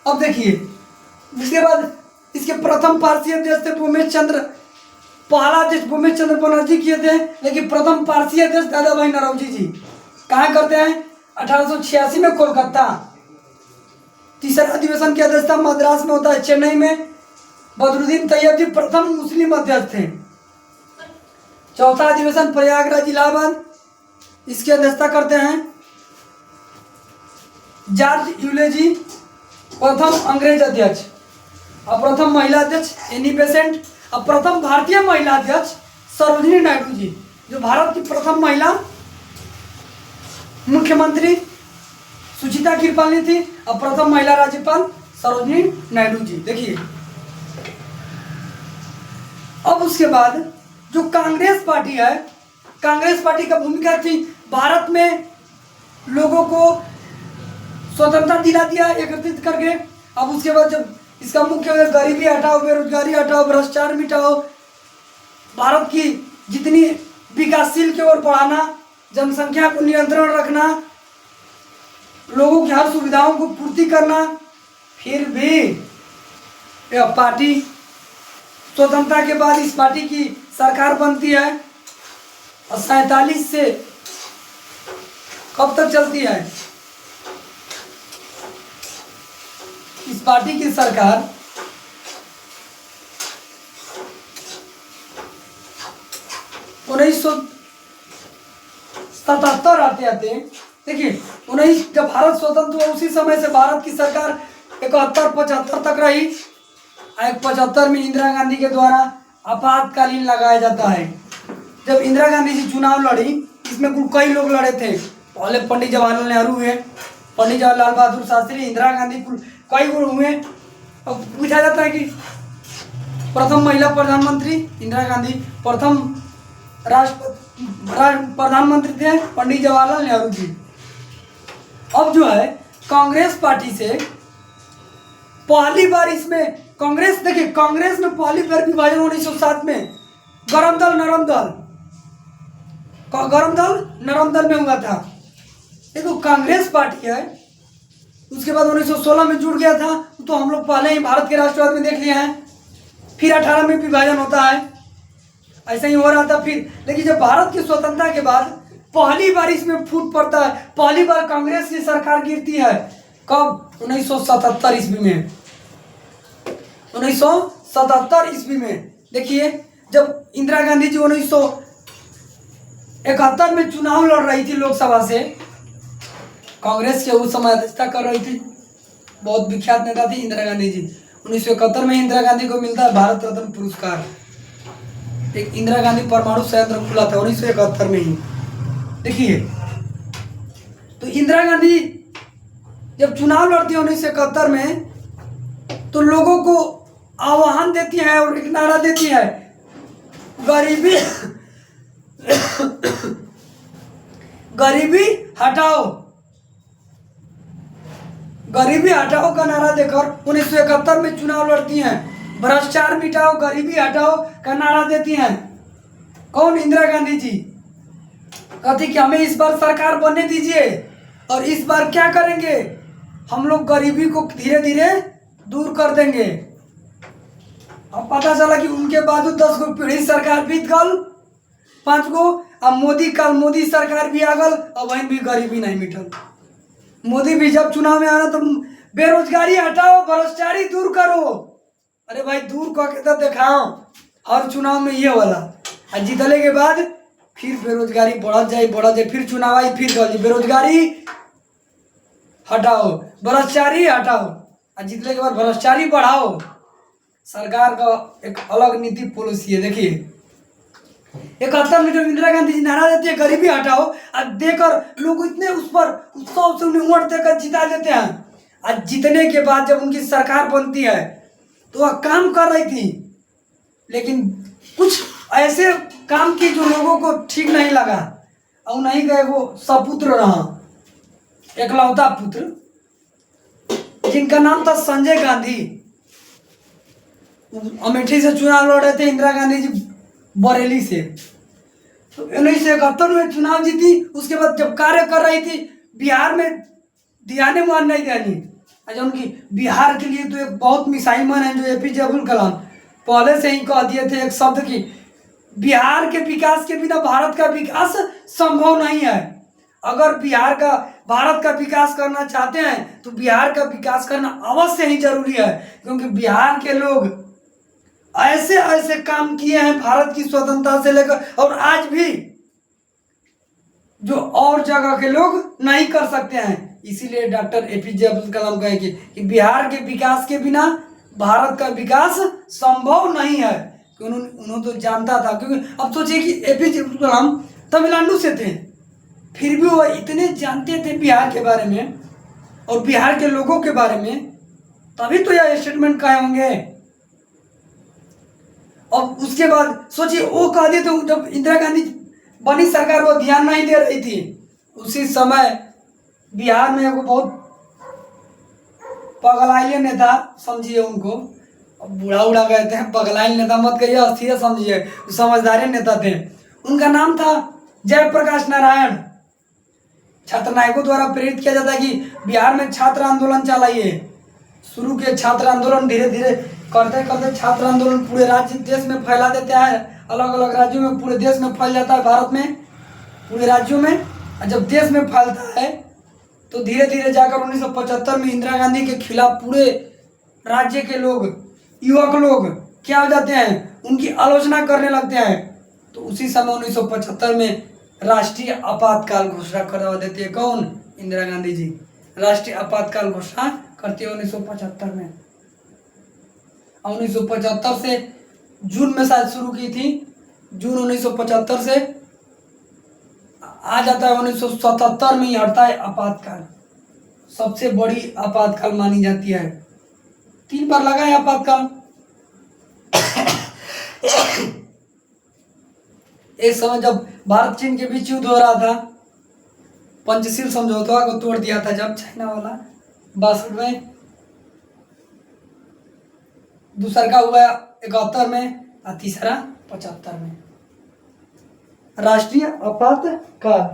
अब देखिए उसके बाद इसके प्रथम पारसी अध्यक्ष थे भूमेश चंद्र, पहला अध्यक्ष भूमेश चंद्र बनर्जी किए थे, लेकिन प्रथम पारसी अध्यक्ष दादा भाई नौरोजी जी कहाँ करते हैं? 1886 में कोलकाता। तीसरा अधिवेशन की अध्यक्षता मद्रास में होता है, चेन्नई में। बदरुद्दीन तैयब जी प्रथम मुस्लिम अध्यक्ष थे। चौथा अधिवेशन प्रयागराज इलाहाबाद, इसकी अध्यक्षता करते हैं जॉर्ज यूले जी, प्रथम अंग्रेज अध्यक्ष। और प्रथम महिला अध्यक्ष एनी बेसेंट। और प्रथम भारतीय महिला अध्यक्ष सरोजिनी नायडू जी, जो भारत की प्रथम महिला मुख्यमंत्री सुचिता कृपालनी थी, और प्रथम महिला राज्यपाल सरोजिनी नायडू जी। देखिए अब उसके बाद जो कांग्रेस पार्टी है, कांग्रेस पार्टी का भूमिका थी भारत में लोगों को स्वतंत्रता दिला दिया एकत्रित करके। अब उसके बाद जब इसका मुख्य गरीबी हटाओ, बेरोजगारी हटाओ, भ्रष्टाचार मिटाओ, भारत की जितनी विकासशील की ओर बढ़ाना, जनसंख्या को नियंत्रण रखना, लोगों की हर सुविधाओं को पूर्ति करना। फिर भी यह पार्टी स्वतंत्रता के बाद इस पार्टी की सरकार बनती है और 47 से कब तक चलती है इस पार्टी की सरकार? 1977 आते आते देखिए 19 जब भारत स्वतंत्र हुआ उसी समय से भारत की सरकार 71-75 तक रही। 75 में इंदिरा गांधी के द्वारा आपातकालीन लगाया जाता है। जब इंदिरा गांधी जी चुनाव लड़ी, इसमें कुल कई लोग लड़े थे। पहले पंडित जवाहरलाल नेहरू हुए, पंडित जवाहरलाल बहादुर शास्त्री, इंदिरा गांधी, कुल कई गुण हुए। अब पूछा जाता है कि प्रथम महिला प्रधानमंत्री इंदिरा गांधी, प्रथम प्रधानमंत्री थे पंडित जवाहरलाल नेहरू जी। अब जो है कांग्रेस पार्टी से पहली बार इसमें कांग्रेस, देखिए कांग्रेस में पहली बार विभाजन 1907 में गरम दल नरम दल, गरम दल नरम दल में हुआ था। देखो कांग्रेस पार्टी है, उसके बाद 1916 में जुड़ गया था, तो हम लोग पहले ही भारत के राष्ट्रवाद में देख लिए हैं। फिर 18 में विभाजन होता है, ऐसा ही हो रहा था फिर। लेकिन जब भारत की स्वतंत्रता के बाद पहली बार इसमें फूट पड़ता है, पहली बार कांग्रेस की सरकार गिरती है। कब? 1977 ईस्वी में। 1977 ईस्वी में देखिए जब इंदिरा गांधी जी 1971 में चुनाव लड़ रही थी लोकसभा से, कांग्रेस के उस समय अध्यक्षता कर रही थी, बहुत विख्यात नेता थी इंदिरा गांधी जी। 1971 में इंदिरा गांधी को मिलता है भारत रत्न पुरस्कार। एक इंदिरा गांधी परमाणु संयंत्र खुला था 1971 में ही। देखिए तो इंदिरा गांधी जब चुनाव लड़ती है 1971 में, तो लोगों को आह्वान देती है और एक नारा देती है, गरीबी गरीबी हटाओ, गरीबी हटाओ का नारा देकर 1971 में चुनाव लड़ती हैं। भ्रष्टाचार मिटाओ, गरीबी हटाओ का नारा देती हैं। कौन? इंदिरा गांधी जी। कहती कि हमें इस बार सरकार बनने दीजिए और इस बार क्या करेंगे, हम लोग गरीबी को धीरे धीरे दूर कर देंगे। अब पता चला कि उनके बाद 10 गो पीढ़ी सरकार बीत गल, 5 गो, अब मोदी सरकार भी आ गल, अब वहीं भी गरीबी नहीं मिटल। मोदी भी जब चुनाव में आना तो बेरोजगारी हटाओ, भ्रष्टाचारी दूर करो। अरे भाई दूर करके तो दिखाओ, हर चुनाव में ये वाला। और जीतने के बाद फिर बेरोजगारी बढ़त जाए, फिर चुनाव आई, फिर कह बेरोजगारी हटाओ, भ्रष्टाचारी हटाओ, और जीतने के बाद भ्रष्टाचारी बढ़ाओ। सरकार का एक अलग नीति पॉलिसी है। देखिए 71 में जब इंदिरा गांधी जी नारा देती है गरीबी हटाओ, और देकर लोग इतने उस पर उत्साह से उन्हें वोट देकर जिता देते हैं। और जीतने के बाद जब उनकी सरकार बनती है तो वह काम कर रही थी, लेकिन कुछ ऐसे काम की जो लोगों को ठीक नहीं लगा, और नहीं गए वो सपुत्र रहा, एकलौता पुत्र, जिनका नाम था संजय गांधी। अमेठी से चुनाव लड़ रहे थे इंदिरा गांधी जी, बरेली से। तो 1971 में चुनाव जीती। उसके बाद जब कार्य कर रही थी बिहार में, दियाने मान नहीं देनी। अच्छा, उनकी बिहार के लिए तो एक बहुत मिसाइल मैन है जो एपीजे अब्दुल कलाम पहले से ही कह दिए थे एक शब्द की, बिहार के विकास के बिना भारत का विकास संभव नहीं है। अगर भारत का विकास करना चाहते हैं तो बिहार का विकास करना अवश्य ही जरूरी है, क्योंकि बिहार के लोग ऐसे ऐसे काम किए हैं भारत की स्वतंत्रता से लेकर, और आज भी जो और जगह के लोग नहीं कर सकते हैं। इसीलिए डॉक्टर एपीजे अब्दुल कलाम कहे कि बिहार के विकास के बिना भारत का विकास संभव नहीं है। उन्होंने तो जानता था, क्योंकि अब सोचिए कि एपीजे अब्दुल कलाम तमिलनाडु से थे, फिर भी वो इतने जानते थे बिहार के बारे में और बिहार के लोगों के बारे में, तभी तो यह स्टेटमेंट कहे होंगे। और उसके बाद सोचिए वो कह दिए थे, जब इंदिरा गांधी बनी सरकार वो ध्यान नहीं दे रही थी, उसी समय बिहार में वो बहुत पगलाइले नेता समझिए उनको, अब बूढ़ा उड़ा गए थे, पगलाइल नेता मत कहिए, अस्थिर समझिए, समझदार नेता थे। उनका नाम था जयप्रकाश नारायण। छात्र नायकों द्वारा प्रेरित किया जाता है कि बिहार में छात्र आंदोलन चलाइए। शुरू के छात्र आंदोलन धीरे धीरे करते करते छात्र आंदोलन पूरे राज्य देश में फैला देते हैं, अलग अलग राज्यों में, पूरे देश में फैल जाता है, भारत में पूरे राज्यों में। और जब देश में फैलता है तो धीरे धीरे जाकर 1975 में इंदिरा गांधी के खिलाफ पूरे राज्य के लोग, युवक लोग क्या हो जाते हैं, उनकी आलोचना करने लगते हैं। तो उसी समय 1975 में राष्ट्रीय आपातकाल घोषणा करवा देती है। कौन? इंदिरा गांधी जी राष्ट्रीय आपातकाल घोषणा करती है 1975 में। 1975 से जून में शायद शुरू की थी, जून 1975 से आ जाता है 1977 में ही हटता है आपातकाल। सबसे बड़ी आपातकाल मानी जाती है। 3 बार लगा है आपातकाल। एक समय जब भारत चीन के बीच युद्ध हो रहा था, पंचशील समझौता को तोड़ दिया था जब चाइना वाला 62 में, दूसरा का हुआ 71 में और तीसरा 75 में। राष्ट्रीय आपातकाल।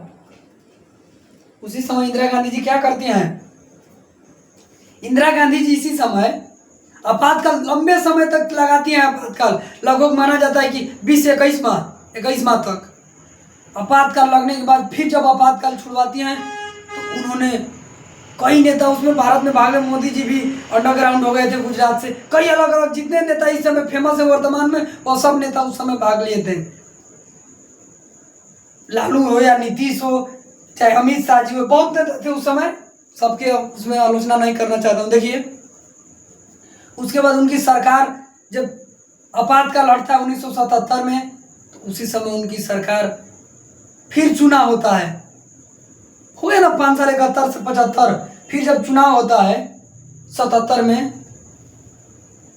उसी समय इंदिरा गांधी जी क्या करती हैं? इंदिरा गांधी जी इसी समय आपातकाल लंबे समय तक लगाती हैं। आपातकाल लगभग माना जाता है कि 20 से 21 माह तक आपातकाल लगने के बाद फिर जब आपातकाल छुड़वाती हैं तो उन्होंने कई नेता उसमें भारत में भाग गए। मोदी जी भी अंडरग्राउंड हो गए थे गुजरात से। कई अलग अलग जितने नेता इस समय फेमस है वर्तमान में, वो सब नेता उस समय भाग लिए थे। लालू हो या नीतीश हो, चाहे अमित शाह जी हो, बहुत नेता थे उस समय। सबके उसमें आलोचना नहीं करना चाहता हूँ। देखिए उसके बाद उनकी सरकार जब आपातकाल हटता है 1977 में, तो उसी समय उनकी सरकार फिर चुनाव होता है। हो गया ना 5 साल 71 से 75, फिर जब चुनाव होता है 77 में,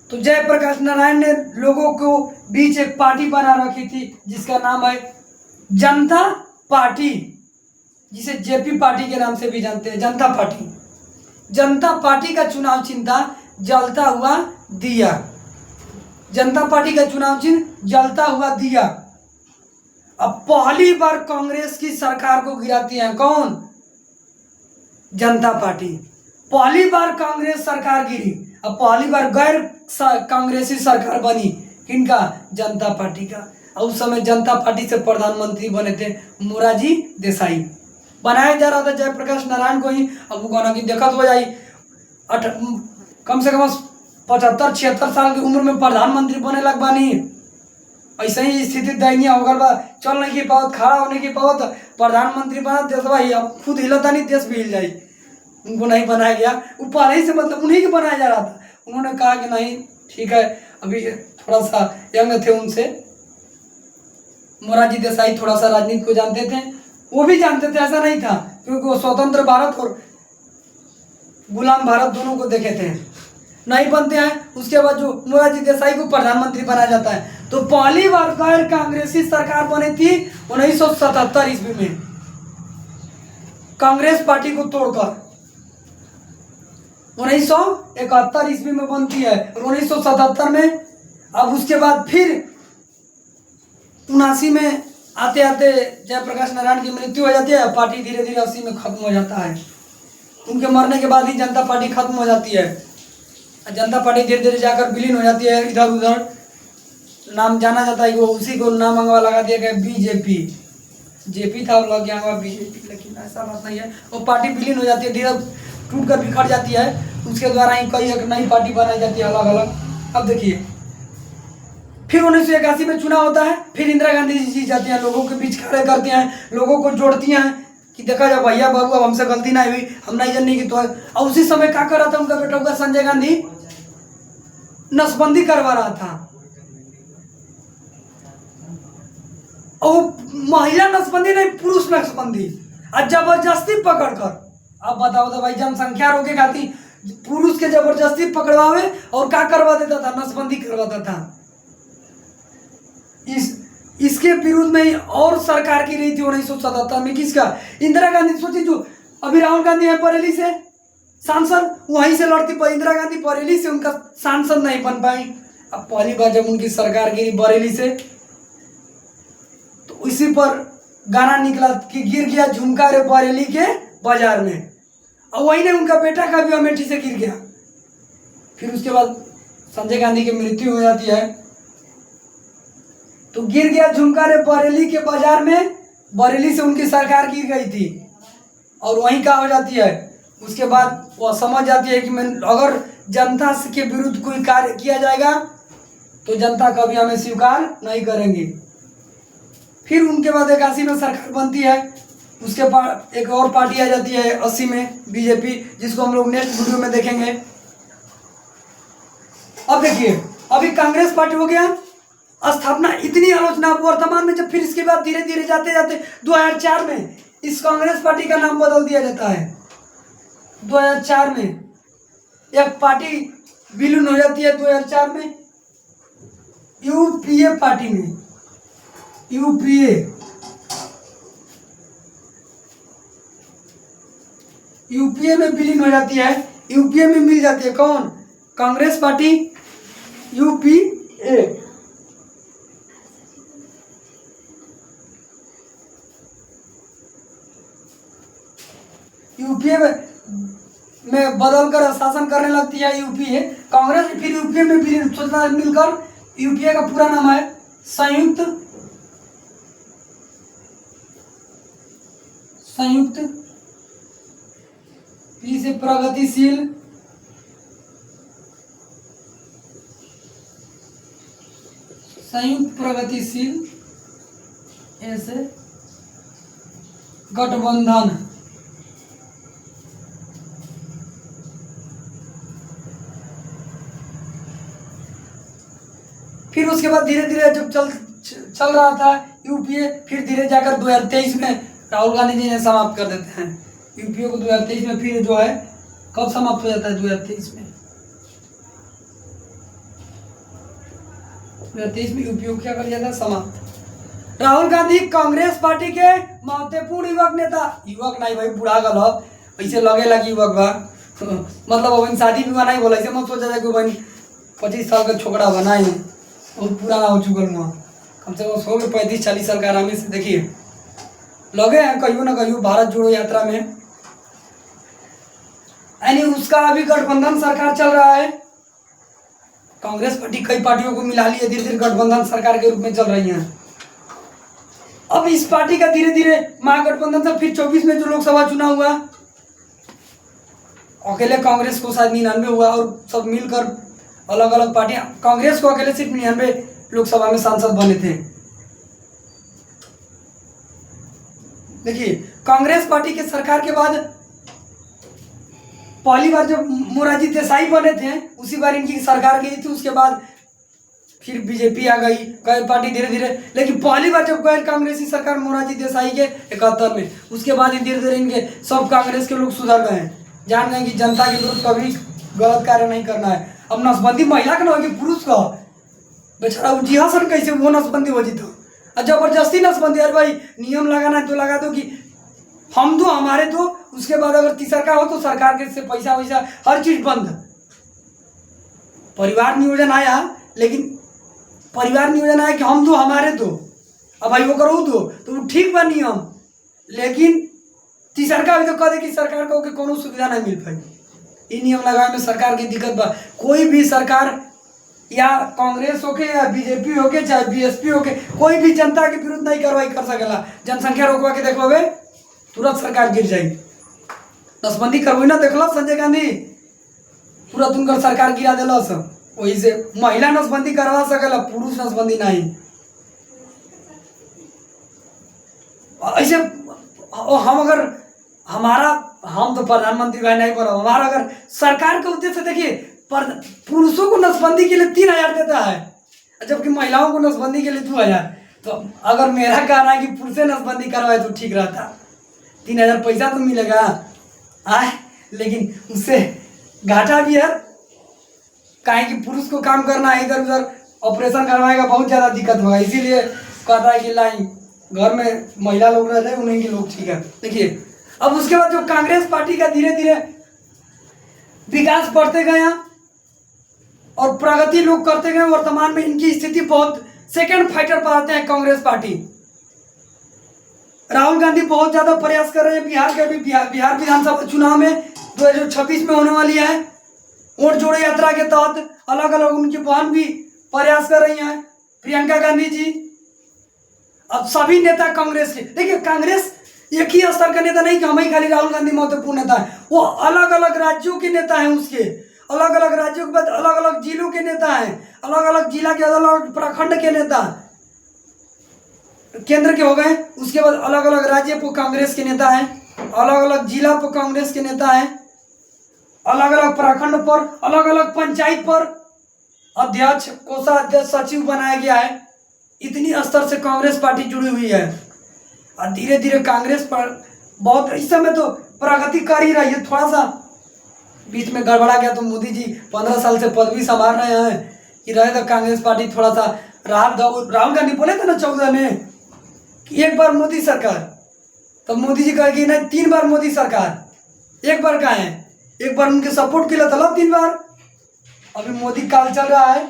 तो जयप्रकाश नारायण ने लोगों को बीच एक पार्टी बना रखी थी जिसका नाम है जनता पार्टी, जिसे जेपी पार्टी के नाम से भी जानते हैं, जनता पार्टी। जनता पार्टी का चुनाव चिन्ह था जलता हुआ दिया। जनता पार्टी का चुनाव चिन्ह जलता हुआ दिया। अब पहली बार कांग्रेस की सरकार को गिराती है कौन? जनता पार्टी। पहली बार कांग्रेस सरकार गिरी। अब पहली बार गैर कांग्रेसी सरकार बनी किनका? जनता पार्टी का। और उस समय जनता पार्टी से प्रधानमंत्री बने थे मोरारजी देसाई। बनाया जा रहा था जयप्रकाश नारायण को ही। अब वो कहना कि देखत हो जाई कम से कम 75-76 साल की उम्र में प्रधानमंत्री बने लग बानी। ऐसे ही स्थिति दयनीय हो गल बा, चल नहीं की पावत, खड़ा होने की पावत, प्रधानमंत्री बना देश भाई, अब खुद हिलता नहीं देश भी हिल जाए। उनको नहीं बनाया गया, वो पहले ही से मतलब उन्हीं को बनाया जा रहा था। उन्होंने कहा कि नहीं ठीक है, अभी थोड़ा सा यंग थे उनसे। मोरारजी देसाई थोड़ा सा राजनीति को जानते थे, वो भी जानते थे, ऐसा नहीं था, क्योंकि वो स्वतंत्र भारत और गुलाम भारत दोनों को देखे थे। नहीं बनते हैं, उसके बाद जो मोरारजी देसाई को प्रधानमंत्री बनाया जाता है। तो पहली बार गैर कांग्रेसी सरकार बनी थी 1977 ईस्वी में, कांग्रेस पार्टी को तोड़कर 1971 ईस्वी में बनती है और 1977 में। अब उसके बाद फिर 79 में आते आते जयप्रकाश नारायण की मृत्यु हो जाती है। पार्टी धीरे धीरे 80 में खत्म हो जाता है। उनके मरने के बाद ही जनता पार्टी खत्म हो जाती है। जनता पार्टी धीरे धीरे जाकर विलीन हो जाती है, इधर उधर नाम जाना जाता है। वो उसी को नाम अंगवा लगा दिया गया बीजेपी। जेपी था लग गया हुआ बीजेपी, लेकिन ऐसा बात नहीं है। वो पार्टी विलीन हो जाती है, धीरे टूट कर बिखर जाती है। उसके द्वारा ही कई एक नई पार्टी बनाई जाती है अलग अलग। अब देखिए फिर 1981 में चुनाव होता है। फिर इंदिरा गांधी जी जीत जाती हैं, लोगों के बीच खड़े करती हैं, लोगों को जोड़ती हैं कि देखा जाए भैया बाबू अब हमसे गलती नहीं हुई, हम नहीं जानने की। तो और उसी समय क्या कर रहा था उनका बेटा हुआ संजय गांधी? नसबंदी करवा रहा था। और महिला नसबंदी नहीं, पुरुष नसबंदी, और जबरदस्ती पकड़कर। अब बताओ तो भाई, जनसंख्या रोके खातिर पुरुष के जबरदस्ती पकड़वावे और क्या करवा देता था? नसबंदी करवाता था। इसके विरुद्ध में और सरकार की रही थी 1977 में। किसका? इंदिरा गांधी। सोचिए, जो अभी राहुल गांधी है बरेली से सांसद, वहीं से लड़ती पर इंदिरा गांधी बरेली से उनका सांसद नहीं बन पाई। अब पहली बार जब उनकी सरकार गिरी बरेली से, तो इसी पर गाना निकला कि गिर गया झुमका रे बरेली के बाजार में। और वही ने उनका बेटा का भी अमेठी से गिर गया। फिर उसके बाद संजय गांधी की मृत्यु हो जाती है। तो गिर गया झुमका रे बरेली के बाजार में, बरेली से उनकी सरकार गिर गई थी। और वहीं क्या हो जाती है, उसके बाद वो समझ जाती है कि मैं अगर जनता के विरुद्ध कोई कार्य किया जाएगा तो जनता कभी हमें स्वीकार नहीं करेंगे। फिर उनके बाद 81 में सरकार बनती है। उसके बाद एक और पार्टी आ जाती है 80 में, बीजेपी, जिसको हम लोग नेक्स्ट वीडियो में देखेंगे। अब देखिए, अभी कांग्रेस पार्टी हो गया स्थापना, इतनी आलोचना वर्तमान में। जब फिर इसके बाद धीरे धीरे जाते जाते 2004 में इस कांग्रेस पार्टी का नाम बदल दिया जाता है। 2004 में एक पार्टी विलीन हो जाती है 2004 में यूपीए पार्टी में। यूपीए में विलीन हो जाती है। यूपीए में मिल जाती है कौन? कांग्रेस पार्टी। यूपीए में बदलकर शासन करने लगती है यूपीए कांग्रेस। फिर यूपीए में मिलकर, यूपीए का पूरा नाम है संयुक्त पी से प्रगतिशील ऐसे गठबंधन। फिर उसके बाद धीरे धीरे जब चल रहा था यूपीए, फिर धीरे जाकर 2023 में राहुल गांधी जी ने समाप्त कर देते हैं यूपीए को। 2023 में फिर जो है कब समाप्त हो जाता है 2023 में? 2023 में उपयोग क्या कर जाता है? समाप्त। राहुल गांधी कांग्रेस पार्टी के महत्वपूर्ण युवक नेता, युवक नहीं भाई, बुढ़ा गल ऐसे लगे लगी युवक बा मतलब अब शादी भी बनाई बोला ऐसे मत सोचा जाए कि बहन 25 साल का छोकरा बनाई बहुत पुराना हो चुकल वहाँ, कम से कम 100 35-40 साल का आरामी से देखिए लगे हैं कहियो ना कहियो भारत जोड़ो यात्रा में। यानी उसका अभी गठबंधन सरकार चल रहा है, कांग्रेस पार्टी कई पार्टियों को मिला ली है, धीरे धीरे गठबंधन सरकार के रूप में चल रही है। अब इस पार्टी का धीरे धीरे महागठबंधन से फिर 24 में जो लोकसभा चुनाव हुआ, अकेले कांग्रेस को शायद 99 हुआ और सब मिलकर अलग अलग पार्टियां, कांग्रेस को अकेले सिर्फ 99 लोकसभा में सांसद बने थे। देखिए कांग्रेस पार्टी के सरकार के बाद पहली बार जब मोरारजी देसाई बने थे उसी बार इनकी सरकार गई थी, उसके बाद फिर बीजेपी आ गई, कई पार्टी धीरे धीरे, लेकिन पहली बार जब गैर कांग्रेसी सरकार मोरारजी देसाई के 71 में, उसके बाद धीरे धीरे इनके सब कांग्रेस के लोग सुधर गए हैं, जान गए कि जनता के विरुद्ध कभी गलत कार्य नहीं करना है। अब नसबंदी महिला का ना होगी, पुरुष का बेचारा उजिया सर कैसे वो नसबंदी हो जीता, और जबरदस्ती नसबंदी, अरे भाई नियम लगाना है तो लगा दो कि हम दो हमारे दो, उसके बाद अगर तीसरा का हो तो सरकार के से पैसा वैसा हर चीज बंद। परिवार नियोजन आया, लेकिन परिवार नियोजन आया कि हम दो हमारे दो, अब भाई वो करो दो तो ठीक बा नियम, लेकिन तीसरा का भी तो कह दे कि सरकार को कि कोनो सुविधा नहीं मिल पाई, ये नियम लगाने में सरकार की दिक्कत बा। कोई भी सरकार या कांग्रेस होके या बीजेपी होके चाहे बीएसपी होके, कोई भी जनता के विरुद्ध नहीं कार्रवाई कर सकेला। जनसंख्या रोकवा के देखो तुरंत सरकार गिर जाएगी, नसबंदी करबो ना, देखल संजय गांधी तुरंत उनकर सरकार गिरा दिलस। वही से महिला नसबंदी करवा सकेला, पुरुष नसबंदी नहीं। ऐसे हम अगर हम तो प्रधानमंत्री भाई नहीं बोला, हमारा अगर सरकार के उद्देश्य देखिए, पुरुषों को नसबंदी के लिए 3000 देता है, जबकि महिलाओं को नसबंदी के लिए 2000। तो अगर मेरा कहना है कि पुरुष नसबंदी करवाए तो ठीक रहता, 3000 पैसा तो मिलेगा आए, लेकिन उससे घाटा भी है, काहे कि पुरुष को काम करना है, इधर उधर ऑपरेशन करवाएगा, बहुत ज़्यादा दिक्कत होगा, इसीलिए कहता है कि लाइन घर में महिला लोग रहते हैं उन्हीं के लोग ठीक है। देखिए अब उसके बाद जो कांग्रेस पार्टी का धीरे धीरे विकास बढ़ते गया और प्रगति लोग करते गए, वर्तमान में इनकी स्थिति बहुत सेकंड फाइटर पर आते हैं कांग्रेस पार्टी। राहुल गांधी बहुत ज्यादा प्रयास कर रहे हैं, बिहार के भी बिहार विधानसभा चुनाव में 2026 में होने वाली है, वोट जोड़ो यात्रा के तहत अलग अलग उनकी बहन भी प्रयास कर रही हैं, प्रियंका गांधी जी। अब सभी नेता कांग्रेस के, देखिए कांग्रेस एक ही स्तर का नेता नहीं कि हम ही खाली राहुल गांधी महत्वपूर्ण नेता है, वो अलग अलग राज्यों के नेता हैं, उसके अलग अलग राज्यों के बाद अलग अलग जिलों के नेता हैं, अलग अलग जिला के अलग अलग प्रखंड के नेता केंद्र के हो गए, उसके बाद अलग अलग राज्य पर कांग्रेस के नेता हैं, अलग अलग जिला पर कांग्रेस के नेता हैं, अलग अलग प्रखंड पर, अलग अलग पंचायत पर अध्यक्ष, कोषाध्यक्ष, सचिव बनाया गया है। इतनी स्तर से कांग्रेस पार्टी जुड़ी हुई है और धीरे धीरे कांग्रेस पर बहुत इस समय तो प्रगति कर ही रही है। थोड़ा सा बीच में गड़बड़ा गया तो मोदी जी 15 साल से पदवी संभाल रहे हैं कि रहे तो कांग्रेस पार्टी थोड़ा सा राहुल गांधी बोले थे ना 14 में कि एक बार मोदी सरकार, तो मोदी जी कहे कि नहीं 3 बार मोदी सरकार, एक बार कहा है, एक बार उनके सपोर्ट के लिए था 3 बार। अभी मोदी काल चल रहा है,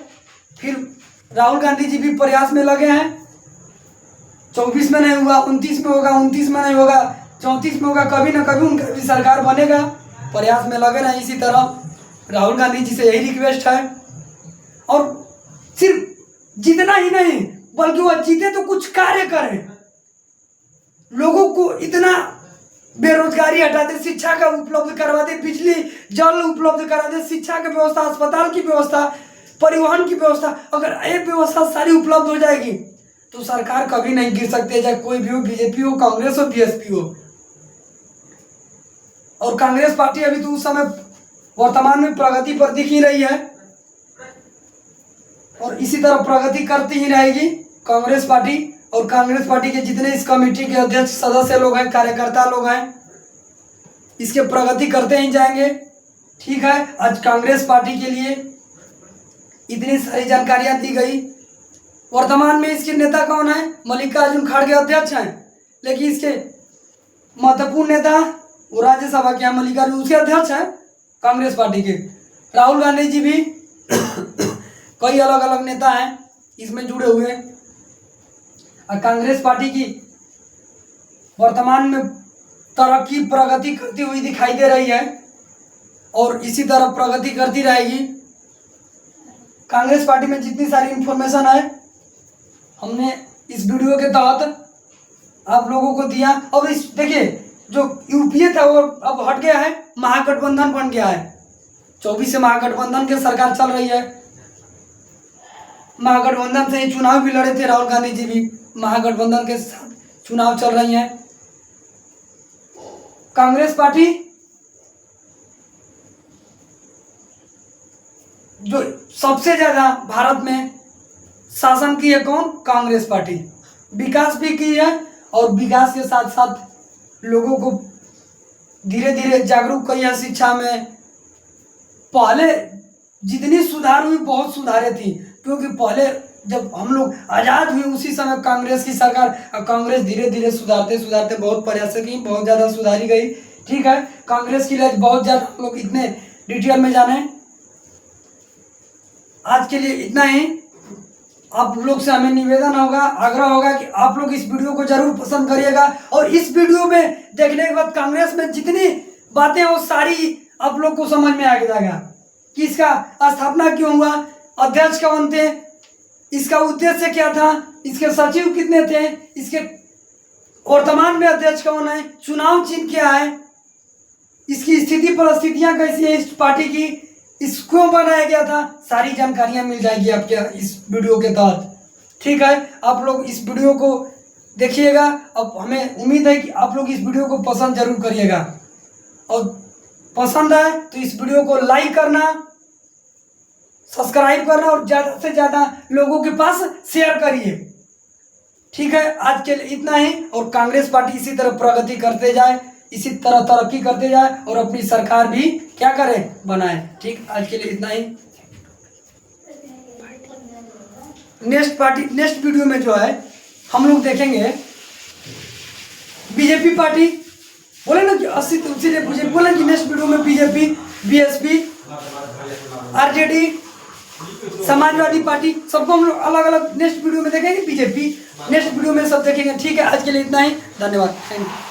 फिर राहुल गांधी जी भी प्रयास में लगे हैं, 24 में नहीं हुआ 29 में होगा, 29 में नहीं होगा 34 में होगा, कभी ना कभी उनका भी सरकार बनेगा, प्रयास में लगे रहे। इसी तरह राहुल गांधी जी से यही रिक्वेस्ट है, और सिर्फ जीतना ही नहीं बल्कि वह जीते तो कुछ कार्य करें, लोगों को इतना बेरोजगारी हटा दे, शिक्षा का उपलब्ध करवा दे, बिजली जल उपलब्ध करा दे, शिक्षा की व्यवस्था, अस्पताल की व्यवस्था, परिवहन की व्यवस्था, अगर ये व्यवस्था सारी उपलब्ध हो जाएगी तो सरकार कभी नहीं गिर सकती, चाहे कोई भी हो, बीजेपी हो, कांग्रेस हो, बीएसपी हो। और कांग्रेस पार्टी अभी तो उस समय वर्तमान में प्रगति पर दिख ही रही है और इसी तरह प्रगति करती ही रहेगी कांग्रेस पार्टी। और कांग्रेस पार्टी के जितने इस कमेटी के अध्यक्ष, सदस्य लोग हैं, कार्यकर्ता लोग हैं, इसके प्रगति करते ही जाएंगे। ठीक है, आज कांग्रेस पार्टी के लिए इतनी सारी जानकारियां दी गई। वर्तमान में इसके नेता कौन है? मल्लिकार्जुन खड़गे अध्यक्ष हैं, लेकिन इसके महत्वपूर्ण नेता वो राज्यसभा के मल्लिकार्जुन उसके अध्यक्ष हैं कांग्रेस पार्टी के। राहुल गांधी जी भी कई अलग अलग नेता हैं इसमें जुड़े हुए। और कांग्रेस पार्टी की वर्तमान में तरक्की प्रगति करती हुई दिखाई दे रही है और इसी तरह प्रगति करती रहेगी। कांग्रेस पार्टी में जितनी सारी इंफॉर्मेशन है हमने इस वीडियो के तहत आप लोगों को दिया। और इस देखिए जो यूपीए था वो अब हट गया है, महागठबंधन बन गया है। 24 से महागठबंधन की सरकार चल रही है। महागठबंधन से ही चुनाव भी लड़े थे राहुल गांधी जी भी, महागठबंधन के साथ चुनाव चल रही है। कांग्रेस पार्टी जो सबसे ज्यादा भारत में शासन की है कौन? कांग्रेस पार्टी। विकास भी की है और विकास के साथ साथ लोगों को धीरे धीरे जागरूक किया है शिक्षा में। पहले जितनी सुधार हुई बहुत सुधारे थी, क्योंकि पहले जब हम लोग आज़ाद हुए उसी समय कांग्रेस की सरकार, कांग्रेस धीरे धीरे सुधारते सुधारते बहुत प्रयास की, बहुत ज़्यादा सुधारी गई। ठीक है, कांग्रेस के लिए बहुत ज़्यादा हम लोग इतने डिटेल में जाने। आज के लिए इतना ही। आप लोग से हमें निवेदन होगा, आग्रह होगा कि आप लोग इस वीडियो को जरूर पसंद करिएगा और इस वीडियो में देखने के बाद कांग्रेस में जितनी बातें हैं वो सारी आप लोग को समझ में आ जाएगा कि इसका स्थापना क्यों हुआ, अध्यक्ष कौन थे, इसका उद्देश्य क्या था, इसके सचिव कितने थे, इसके वर्तमान में अध्यक्ष कौन है, चुनाव चिन्ह क्या है, इसकी स्थिति परिस्थितियां कैसी है इस पार्टी की, इसको बनाया गया था, सारी जानकारियां मिल जाएगी आपके इस वीडियो के तहत। ठीक है, आप लोग इस वीडियो को देखिएगा। अब हमें उम्मीद है कि आप लोग इस वीडियो को पसंद जरूर करिएगा और पसंद आए तो इस वीडियो को लाइक करना, सब्सक्राइब करना और ज़्यादा से ज़्यादा लोगों के पास शेयर करिए। ठीक है, आज के लिए इतना ही और कांग्रेस पार्टी इसी तरह प्रगति करते जाए, इसी तरह तरक्की करते जाए और अपनी सरकार भी क्या करे, बनाए। ठीक, आज के लिए इतना ही। नेक्स्ट वीडियो में जो है हम लोग देखेंगे बीजेपी पार्टी। बोले ना कि 80 बीजेपी बोले कि नेक्स्ट वीडियो में BJP, BSP, RJD, Samajwadi party सबको हम लोग अलग अलग नेक्स्ट वीडियो में देखेंगे। बीजेपी नेक्स्ट वीडियो में सब देखेंगे। ठीक है, आज के लिए इतना ही। धन्यवाद, थैंक यू।